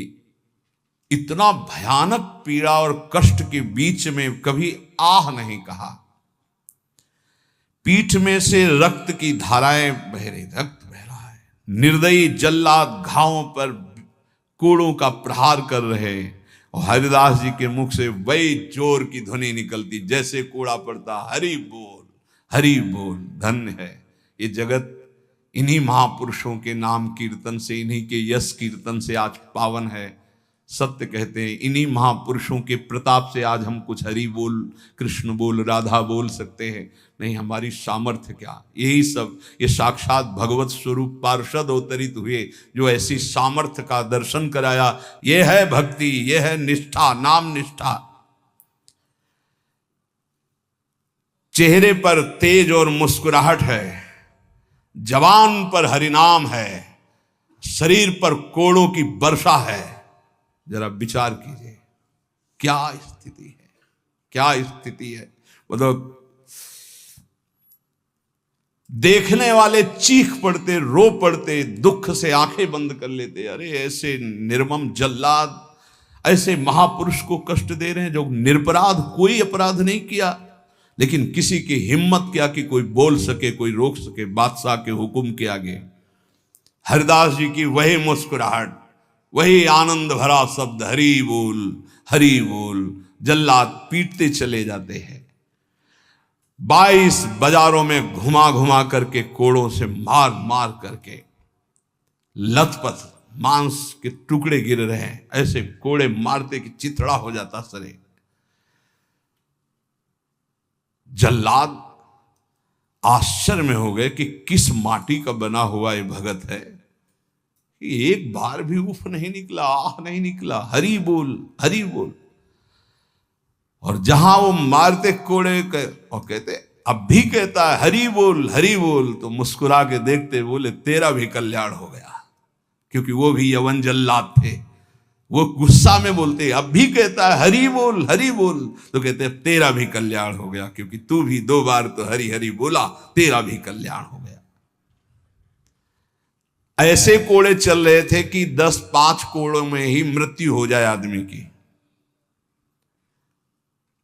इतना भयानक पीड़ा और कष्ट के बीच में कभी आह नहीं कहा। पीठ में से रक्त की धाराएं बह रही, रक्त बह रहा है। निर्दयी जल्लाद घावों पर कोड़ों का प्रहार कर रहे, और हरिदास जी के मुख से वही जोर की ध्वनि निकलती, जैसे कूड़ा पड़ता, हरि बोल, हरि बोल। धन्य है ये जगत इन्हीं महापुरुषों के नाम कीर्तन से, इन्हीं के यश कीर्तन से आज पावन है। सत्य कहते हैं, इन्हीं महापुरुषों के प्रताप से आज हम कुछ हरि बोल, कृष्ण बोल, राधा बोल सकते हैं। नहीं, हमारी सामर्थ्य क्या, यही सब ये साक्षात भगवत स्वरूप पार्षद अवतरित हुए जो ऐसी सामर्थ्य का दर्शन कराया। ये है भक्ति, ये है निष्ठा, नाम निष्ठा। चेहरे पर तेज और मुस्कुराहट है, जवान पर हरिनाम है, शरीर पर कोड़ों की वर्षा है। जरा विचार कीजिए क्या स्थिति है, क्या स्थिति है। मतलब देखने वाले चीख पड़ते, रो पड़ते, दुख से आंखें बंद कर लेते। अरे ऐसे निर्मम जल्लाद ऐसे महापुरुष को कष्ट दे रहे हैं जो निरपराध, कोई अपराध नहीं किया, लेकिन किसी की हिम्मत क्या कि कोई बोल सके, कोई रोक सके बादशाह के हुक्म के आगे। हरिदास जी की वही मुस्कुराहट, वही आनंद भरा शब्द, हरि बोल, हरि बोल। जल्लाद पीटते चले जाते हैं। 22 बाजारों में घुमा घुमा करके, कोड़ों से मार मार करके, लथपथ मांस के टुकड़े गिर रहे हैं। ऐसे कोड़े मारते कि चिथड़ा हो जाता सरे। जल्लाद आश्चर्य में हो गए कि किस माटी का बना हुआ ये भगत है कि एक बार भी उफ नहीं निकला, आह नहीं निकला, हरि बोल, हरि बोल। और जहां वो मारते कोड़े और कहते, अब भी कहता है हरि बोल, हरि बोल, तो मुस्कुरा के देखते, बोले तेरा भी कल्याण हो गया। क्योंकि वो भी यवन जल्लाद थे। वो गुस्सा में बोलते, अब भी कहता है हरि बोल, हरि बोल, तो कहते तेरा भी कल्याण हो गया, क्योंकि तू भी 2 बार तो हरि हरि बोला, तेरा भी कल्याण हो गया। ऐसे कोड़े चल रहे थे कि 10-5 कोड़ों में ही मृत्यु हो जाए आदमी की।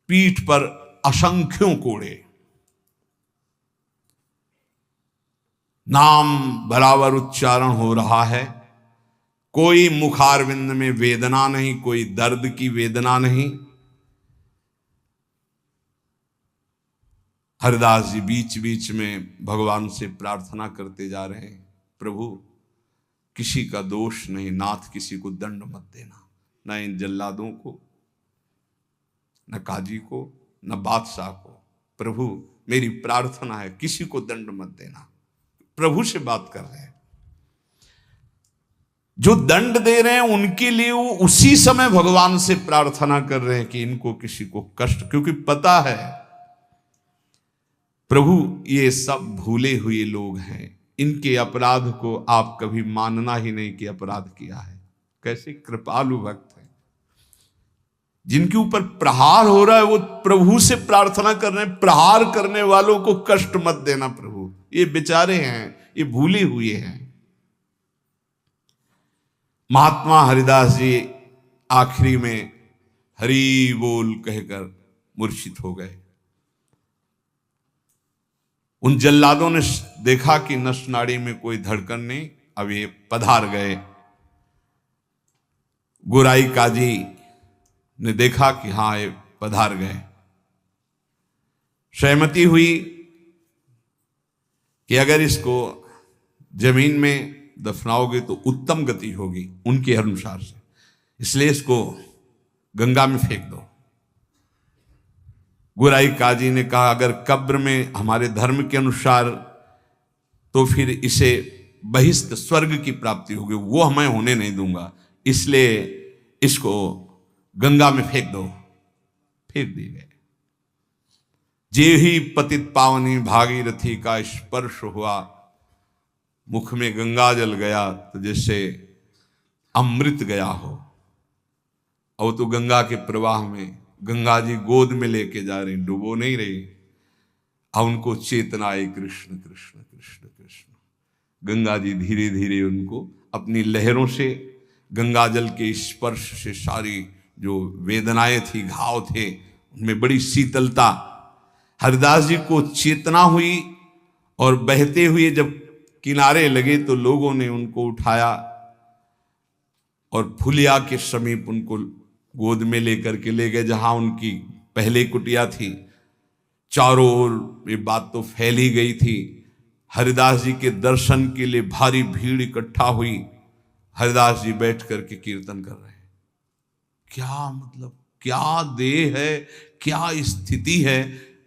पीठ पर असंख्यों कोड़े, नाम बराबर उच्चारण हो रहा है, कोई मुखारविंद में वेदना नहीं, कोई दर्द की वेदना नहीं। हरिदास जी बीच बीच में भगवान से प्रार्थना करते जा रहे हैं, प्रभु किसी का दोष नहीं, नाथ किसी को दंड मत देना, न इन जल्लादों को, न काजी को, न बादशाह को। प्रभु मेरी प्रार्थना है, किसी को दंड मत देना। प्रभु से बात कर रहे हैं। जो दंड दे रहे हैं उनके लिए वो उसी समय भगवान से प्रार्थना कर रहे हैं कि इनको किसी को कष्ट, क्योंकि पता है प्रभु ये सब भूले हुए लोग हैं, इनके अपराध को आप कभी मानना ही नहीं कि अपराध किया है। कैसे कृपालु भक्त हैं, जिनके ऊपर प्रहार हो रहा है वो प्रभु से प्रार्थना कर रहे हैं, प्रहार करने वालों को कष्ट मत देना प्रभु, ये बेचारे हैं, ये भूले हुए हैं। महात्मा हरिदास जी आखिरी में हरि बोल कहकर मूर्छित हो गए। उन जल्लादों ने देखा कि नस नाड़ी में कोई धड़कन नहीं, अब ये पधार गए। गोराई काजी ने देखा कि हाँ ये पधार गए। सहमति हुई कि अगर इसको जमीन में दफनाओगे तो उत्तम गति होगी उनके अनुसार से, इसलिए इसको गंगा में फेंक दो। गोराई काजी ने कहा अगर कब्र में हमारे धर्म के अनुसार तो फिर इसे बहिष्ठ स्वर्ग की प्राप्ति होगी, वो मैं होने नहीं दूंगा, इसलिए इसको गंगा में फेंक दो। फेंक दिए गए। जे ही पतित पावनी भागीरथी का स्पर्श हुआ, मुख में गंगा जल गया तो जैसे अमृत गया हो। और तो गंगा के प्रवाह में गंगा जी गोद में लेके जा रही, डुबो नहीं रही। अब उनको चेतना आई, कृष्ण कृष्ण कृष्ण कृष्ण। गंगा जी धीरे धीरे उनको अपनी लहरों से, गंगा जल के स्पर्श से सारी जो वेदनाएं थी, घाव थे, उनमें बड़ी शीतलता। हरिदास जी को चेतना हुई और बहते हुए जब किनारे लगे तो लोगों ने उनको उठाया और फुलिया के समीप उनको गोद में लेकर के ले गए जहां उनकी पहले कुटिया थी। चारों ओर ये बात तो फैल ही गई थी। हरिदास जी के दर्शन के लिए भारी भीड़ इकट्ठा हुई। हरिदास जी बैठ करके कीर्तन कर रहे हैं। क्या मतलब, क्या देह है, क्या स्थिति है।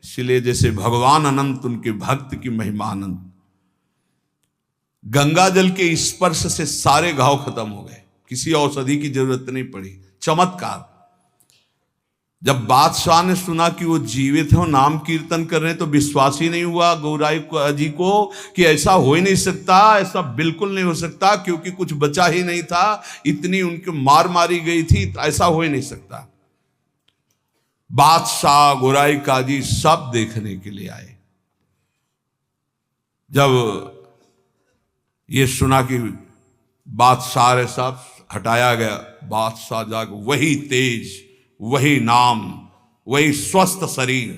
इसलिए जैसे भगवान अनंत, उनके भक्त की महिमा अनंत। गंगा जल के स्पर्श से सारे घाव खत्म हो गए, किसी औषधि की जरूरत नहीं पड़ी। चमत्कार। जब बादशाह ने सुना कि वो जीवित है और नाम कीर्तन कर रहे हैं तो विश्वास ही नहीं हुआ गौराई जी को कि ऐसा हो ही नहीं सकता, ऐसा बिल्कुल नहीं हो सकता, क्योंकि कुछ बचा ही नहीं था, इतनी उनकी मार मारी गई थी, ऐसा हो ही नहीं सकता। बादशाह, गौराई काजी सब देखने के लिए आए। जब ये सुना कि बादशाह साहब हटाया गया, बादशाह जाग वही तेज, वही नाम, वही स्वस्थ शरीर।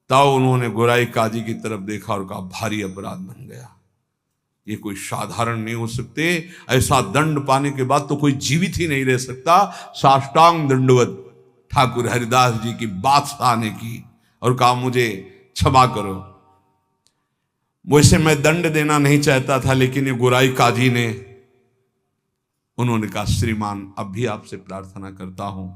तब उन्होंने गौराई काजी की तरफ देखा और कहा भारी अपराध बन गया, ये कोई साधारण नहीं हो सकते, ऐसा दंड पाने के बाद तो कोई जीवित ही नहीं रह सकता। साष्टांग दंडवत ठाकुर हरिदास जी की बादशाह ने की और कहा मुझे क्षमा करो, वैसे मैं दंड देना नहीं चाहता था, लेकिन ये गौराई काजी ने, उन्होंने कहा श्रीमान अब भी आपसे प्रार्थना करता हूं,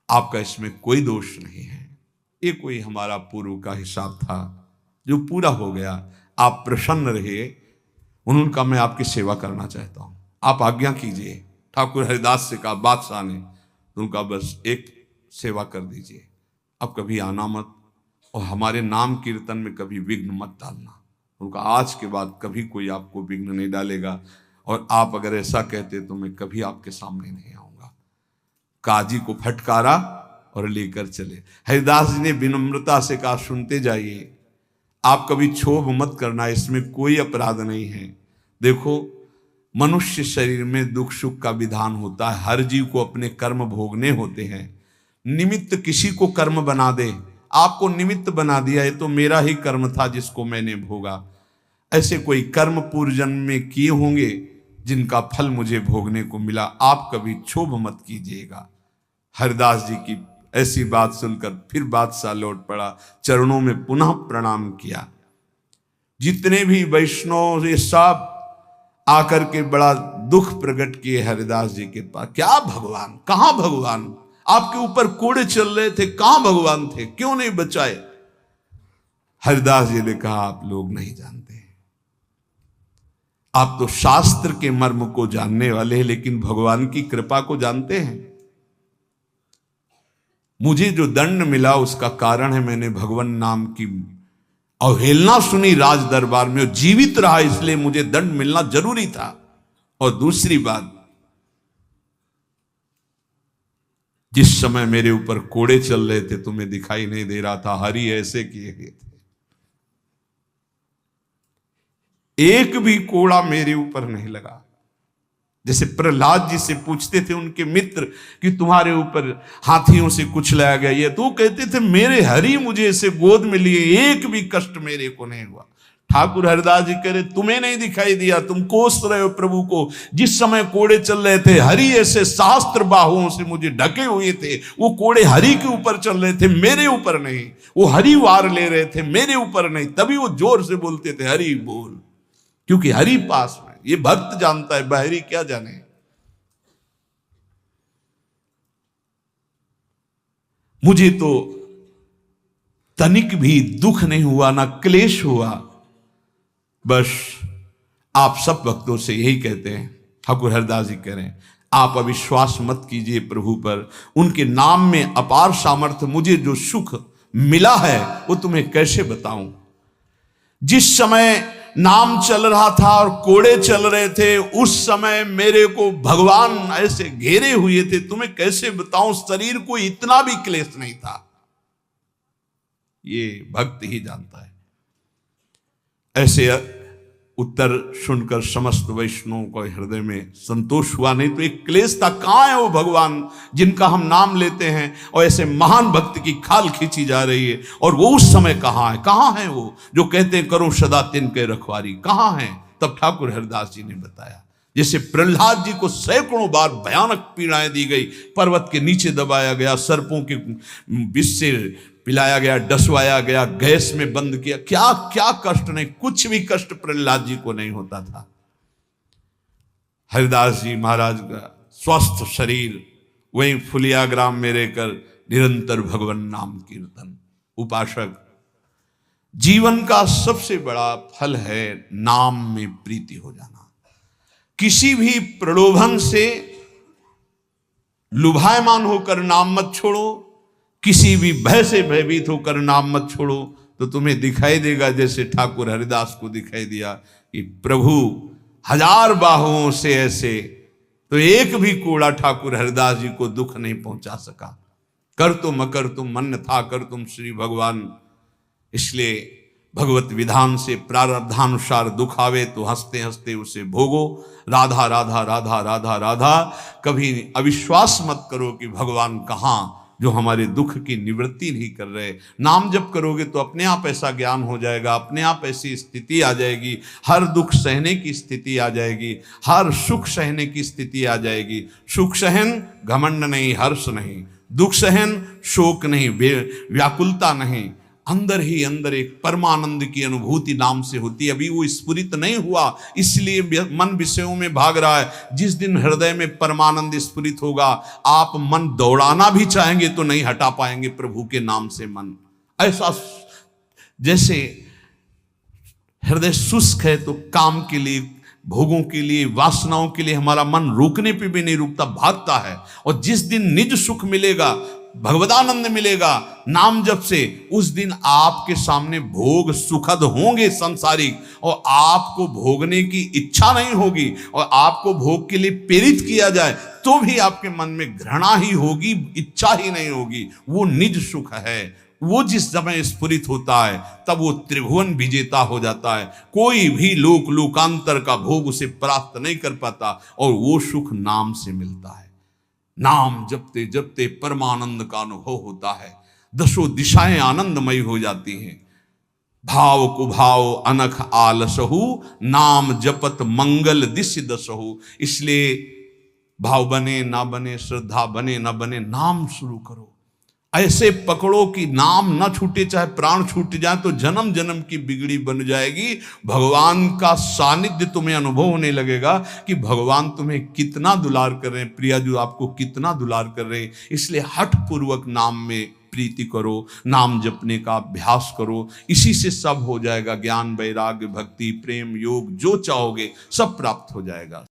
आपका इसमें कोई दोष नहीं है, ये कोई हमारा पूर्व का हिसाब था जो पूरा हो गया, आप प्रसन्न रहे। उन्होंने कहा मैं आपकी सेवा करना चाहता हूं, आप आज्ञा कीजिए। ठाकुर हरिदास से कहा बादशाह ने, उनका बस एक सेवा कर दीजिए, अब कभी आना मत और हमारे नाम कीर्तन में कभी विघ्न मत डालना। उनका आज के बाद कभी कोई आपको विघ्न नहीं डालेगा, और आप अगर ऐसा कहते तो मैं कभी आपके सामने नहीं आऊंगा। काजी को फटकारा और लेकर चले। हरिदास जी ने विनम्रता से कहा सुनते जाइए, आप कभी क्षोभ मत करना, इसमें कोई अपराध नहीं है। देखो मनुष्य शरीर में दुख सुख का विधान होता है, हर जीव को अपने कर्म भोगने होते हैं। निमित्त किसी को कर्म बना दे, आपको निमित्त बना दिया, ये तो मेरा ही कर्म था जिसको मैंने भोगा। ऐसे कोई कर्म पूर्व जन्म में किए होंगे जिनका फल मुझे भोगने को मिला, आप कभी क्षोभ मत कीजिएगा। हरिदास जी की ऐसी बात सुनकर फिर बादशाह लौट पड़ा, चरणों में पुनः प्रणाम किया। जितने भी वैष्णव ये सब आकर के बड़ा दुख प्रकट किए हरिदास जी के पास। क्या भगवान, कहां भगवान, आपके ऊपर कोड़े चल रहे थे, कहां भगवान थे, क्यों नहीं बचाए। हरिदास जी ने कहा आप लोग नहीं जानते, आप तो शास्त्र के मर्म को जानने वाले हैं, लेकिन भगवान की कृपा को जानते हैं। मुझे जो दंड मिला उसका कारण है मैंने भगवान नाम की अवहेलना सुनी राज दरबार में, जीवित रहा, इसलिए मुझे दंड मिलना जरूरी था। और दूसरी बात, जिस समय मेरे ऊपर कोड़े चल रहे थे तुम्हें दिखाई नहीं दे रहा था, हरि ऐसे किए गए थे, एक भी कोड़ा मेरे ऊपर नहीं लगा। जैसे प्रहलाद जी से पूछते थे उनके मित्र कि तुम्हारे ऊपर हाथियों से कुछ लाया गया, ये तो कहते थे मेरे हरि मुझे ऐसे गोद में लिए, एक भी कष्ट मेरे को नहीं हुआ। ठाकुर हरिदास जी कह रहे तुम्हें नहीं दिखाई दिया, तुम कोस रहे हो प्रभु को। जिस समय कोड़े चल रहे थे हरि ऐसे शास्त्र बाहुओं से मुझे ढके हुए थे, वो कोड़े हरि के ऊपर चल रहे थे, मेरे ऊपर नहीं। वो हरि वार ले रहे थे, मेरे ऊपर नहीं। तभी वो जोर से बोलते थे हरि बोल, क्योंकि हरि पास में। ये भक्त जानता है, बाहरी क्या जाने। मुझे तो तनिक भी दुख नहीं हुआ, ना क्लेश हुआ। बस आप सब भक्तों से यही कहते हैं, ठाकुर हरिदास जी कह रहे हैं, आप अविश्वास मत कीजिए प्रभु पर। उनके नाम में अपार सामर्थ्य, मुझे जो सुख मिला है वो तुम्हें कैसे बताऊं। जिस समय नाम चल रहा था और कोड़े चल रहे थे, उस समय मेरे को भगवान ऐसे घेरे हुए थे, तुम्हें कैसे बताऊं। शरीर को इतना भी क्लेश नहीं था, ये भक्त ही जानता है। ऐसे उत्तर सुनकर समस्त वैष्णवों को हृदय में संतोष हुआ। नहीं तो एक क्लेश था, कहां है वो भगवान जिनका हम नाम लेते हैं और ऐसे महान भक्त की खाल खींची जा रही है, और वो उस समय कहां है वो जो कहते हैं करो सदा तिनके रखवारी, कहां है। तब ठाकुर हरिदास जी ने बताया, जैसे प्रहलाद जी को सैकड़ों बार भयानक पीड़ाएं दी गई, पर्वत के नीचे दबाया गया, सर्पों के विष से पिलाया गया, डसवाया गया, गैस में बंद किया, क्या क्या कष्ट नहीं, कुछ भी कष्ट प्रहलाद जी को नहीं होता था। हरिदास जी महाराज का स्वस्थ शरीर वहीं फुलिया ग्राम में रहकर निरंतर भगवान नाम कीर्तन। उपासक, जीवन का सबसे बड़ा फल है नाम में प्रीति हो जाना। किसी भी प्रलोभन से लुभायमान होकर नाम मत छोड़ो, किसी भी भय से भयभीत होकर नाम मत छोड़ो, तो तुम्हें दिखाई देगा जैसे ठाकुर हरिदास को दिखाई दिया कि प्रभु हजार बाहुओं से ऐसे, तो एक भी कोड़ा ठाकुर हरिदास जी को दुख नहीं पहुंचा सका। कर तुम अकर तुम मन था, कर तुम श्री भगवान। इसलिए भगवत विधान से प्रारब्धानुसार दुख आवे तो हंसते हंसते उसे भोगो। राधा राधा राधा राधा राधा। कभी अविश्वास मत करो कि भगवान कहाँ, जो हमारे दुख की निवृत्ति नहीं कर रहे। नाम जप करोगे तो अपने आप ऐसा ज्ञान हो जाएगा, अपने आप ऐसी स्थिति आ जाएगी, हर दुख सहने की स्थिति आ जाएगी, हर सुख सहने की स्थिति आ जाएगी। सुख सहन घमंड नहीं, हर्ष नहीं, दुख सहन शोक नहीं, व्याकुलता नहीं, अंदर ही अंदर एक परमानंद की अनुभूति नाम से होती है। अभी वो स्फुरित नहीं हुआ, इसलिए मन विषयों में भाग रहा है। जिस दिन हृदय में परमानंद स्फुरित होगा, आप मन दौड़ाना भी चाहेंगे तो नहीं हटा पाएंगे प्रभु के नाम से मन। ऐसा जैसे हृदय शुष्क है तो काम के लिए, भोगों के लिए, वासनाओं के लिए हमारा मन रुकने पे भी नहीं रुकता, भागता है। और जिस दिन निज सुख मिलेगा, भगवदानंद मिलेगा नाम जप से, उस दिन आपके सामने भोग सुखद होंगे संसारिक, और आपको भोगने की इच्छा नहीं होगी, और आपको भोग के लिए प्रेरित किया जाए तो भी आपके मन में घृणा ही होगी, इच्छा ही नहीं होगी। वो निज सुख है। वो जिस समय स्फुरित होता है तब वो त्रिभुवन विजेता हो जाता है। कोई भी लोकांतर का भोग उसे प्राप्त नहीं कर पाता, और वो सुख नाम से मिलता है। नाम जपते जपते परमानंद का अनुभव होता है, दसों दिशाएं आनंदमयी हो जाती हैं। भाव कुभाव अनख आलसहु, नाम जपत मंगल दिश दसहु। इसलिए भाव बने ना बने, श्रद्धा बने ना बने, नाम शुरू करो। ऐसे पकड़ो कि नाम न छूटे, चाहे प्राण छूट जाए तो जन्म जन्म की बिगड़ी बन जाएगी। भगवान का सानिध्य तुम्हें अनुभव होने लगेगा कि भगवान तुम्हें कितना दुलार कर रहे हैं, प्रिया जी आपको कितना दुलार कर रहे हैं। इसलिए हठ पूर्वक नाम में प्रीति करो, नाम जपने का अभ्यास करो। इसी से सब हो जाएगा। ज्ञान, वैराग्य, भक्ति, प्रेम, योग, जो चाहोगे सब प्राप्त हो जाएगा।